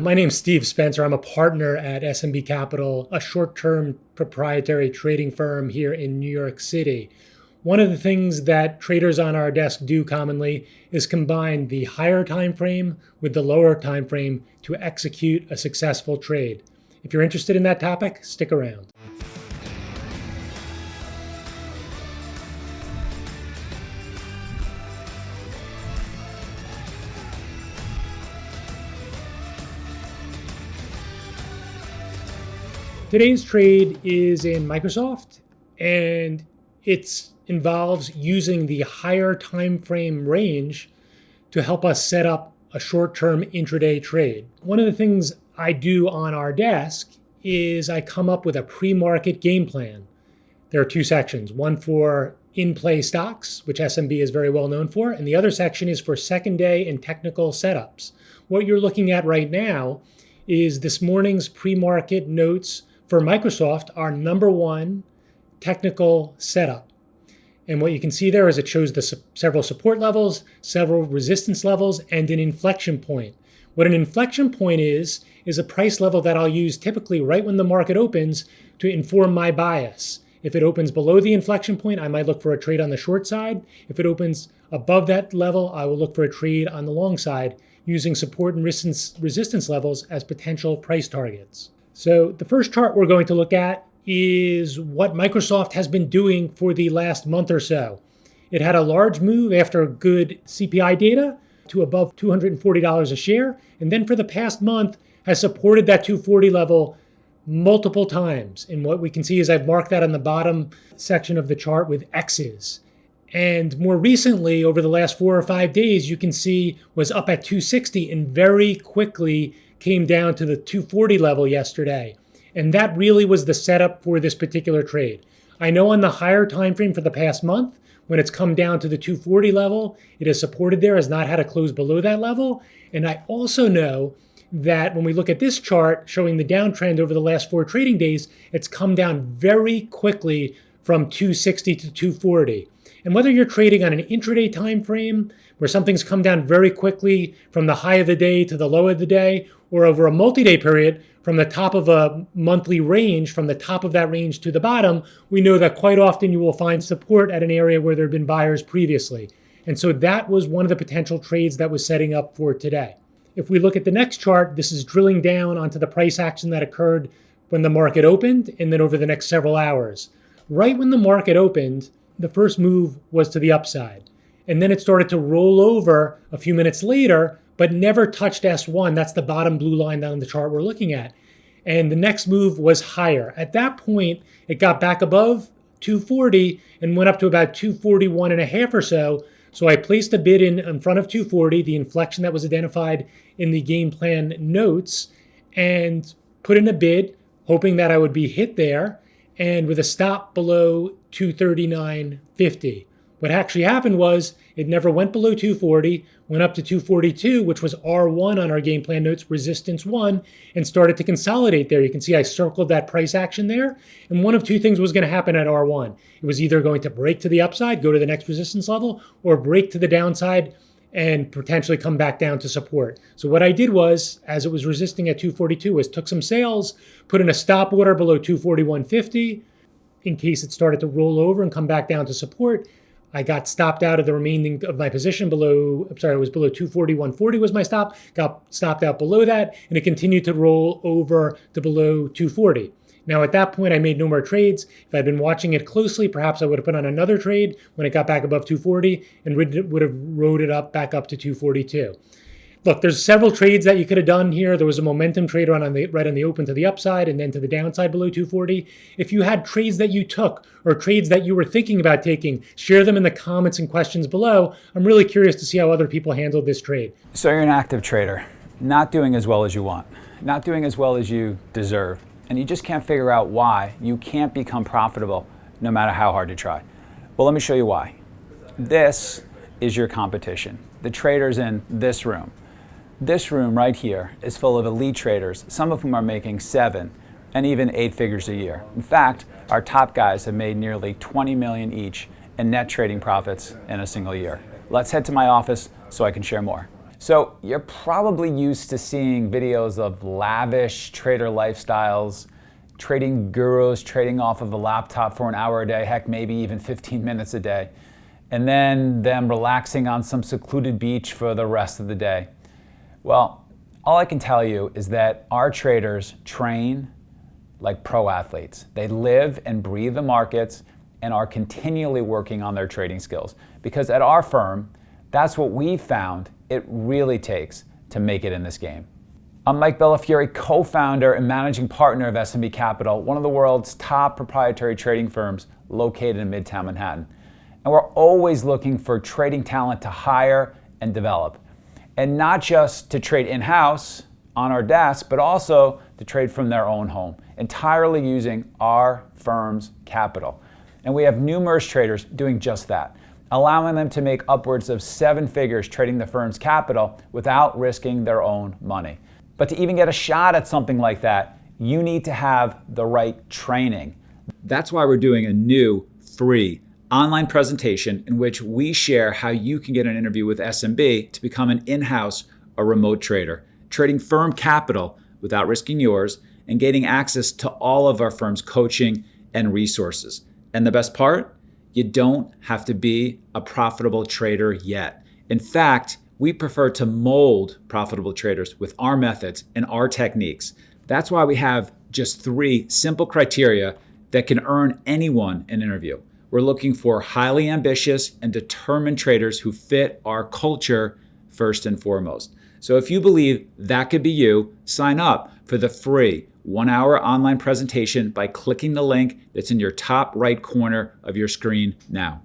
My name's Steve Spencer. I'm a partner at SMB Capital, a short-term proprietary trading firm here in New York City. One of the things that traders on our desk do commonly is combine the higher time frame with the lower time frame to execute a successful trade. If you're interested in that topic, stick around. Today's trade is in Microsoft, and it involves using the higher time frame range to help us set up a short-term intraday trade. One of the things I do on our desk is I come up with a pre-market game plan. There are two sections, one for in-play stocks, which SMB is very well known for, and the other section is for second day and technical setups. What you're looking at right now is this morning's pre-market notes for Microsoft, our number one technical setup. And what you can see there is it shows the several support levels, several resistance levels, and an inflection point. What an inflection point is a price level that I'll use typically right when the market opens to inform my bias. If it opens below the inflection point, I might look for a trade on the short side. If it opens above that level, I will look for a trade on the long side using support and resistance levels as potential price targets. So the first chart we're going to look at is what Microsoft has been doing for the last month or so. It had a large move after good CPI data to above $240 a share, and then for the past month has supported that 240 level multiple times. And what we can see is I've marked that on the bottom section of the chart with X's. And more recently, over the last 4 or 5 days, you can see was up at 260 and very quickly came down to the 240 level yesterday. And that really was the setup for this particular trade. I know on the higher time frame for the past month, when it's come down to the 240 level, it has supported there, has not had a close below that level. And I also know that when we look at this chart showing the downtrend over the last 4 trading days, it's come down very quickly from 260 to 240. And whether you're trading on an intraday time frame where something's come down very quickly from the high of the day to the low of the day, or over a multi-day period from the top of a monthly range, from the top of that range to the bottom, we know that quite often you will find support at an area where there have been buyers previously. And so that was one of the potential trades that was setting up for today. If we look at the next chart, this is drilling down onto the price action that occurred when the market opened and then over the next several hours. Right when the market opened, the first move was to the upside. And then it started to roll over a few minutes later, but never touched S1. That's the bottom blue line down the chart we're looking at. And the next move was higher. At that point, it got back above 240 and went up to about 241 and a half or so. So I placed a bid in front of 240, the inflection that was identified in the game plan notes, and put in a bid, hoping that I would be hit there, and with a stop below 239.50. What actually happened was it never went below 240, went up to 242, which was R1 on our game plan notes, resistance 1, and started to consolidate there. You can see I circled that price action there. And one of two things was going to happen at R1. It was either going to break to the upside, go to the next resistance level, or break to the downside and potentially come back down to support. So what I did was, as it was resisting at 242, was took some sales, put in a stop order below 241.50 in case it started to roll over and come back down to support. I got stopped out of the remaining of my position below, it was below 241.40 was my stop, got stopped out below that, and it continued to roll over to below 240. Now at that point, I made no more trades. If I'd been watching it closely, perhaps I would have put on another trade when it got back above 240 and would have rode it up back up to 242. Look, there's several trades that you could have done here. There was a momentum trade right on the open to the upside and then to the downside below 240. If you had trades that you took or trades that you were thinking about taking, share them in the comments and questions below. I'm really curious to see how other people handled this trade. So you're an active trader, not doing as well as you want, not doing as well as you deserve, and you just can't figure out why you can't become profitable no matter how hard you try. Well, let me show you why. This is your competition. The traders in this room. This room right here is full of elite traders, some of whom are making 7 and even 8 figures a year. In fact, our top guys have made nearly 20 million each in net trading profits in a single year. Let's head to my office so I can share more. So you're probably used to seeing videos of lavish trader lifestyles, trading gurus trading off of a laptop for an hour a day, heck, maybe even 15 minutes a day, and then them relaxing on some secluded beach for the rest of the day. Well, all I can tell you is that our traders train like pro athletes. They live and breathe the markets and are continually working on their trading skills. Because at our firm, that's what we found it really takes to make it in this game. I'm Mike Bellafiore, co-founder and managing partner of SMB Capital, one of the world's top proprietary trading firms located in Midtown Manhattan. And we're always looking for trading talent to hire and develop. And not just to trade in-house on our desk, but also to trade from their own home, entirely using our firm's capital. And we have numerous traders doing just that, allowing them to make upwards of 7 figures trading the firm's capital without risking their own money. But to even get a shot at something like that, you need to have the right training. That's why we're doing a new free online presentation in which we share how you can get an interview with SMB to become an in-house or remote trader, trading firm capital without risking yours and gaining access to all of our firm's coaching and resources. And the best part, you don't have to be a profitable trader yet. In fact, we prefer to mold profitable traders with our methods and our techniques. That's why we have just 3 simple criteria that can earn anyone an interview. We're looking for highly ambitious and determined traders who fit our culture first and foremost. So if you believe that could be you, sign up for the free 1-hour online presentation by clicking the link that's in your top right corner of your screen now.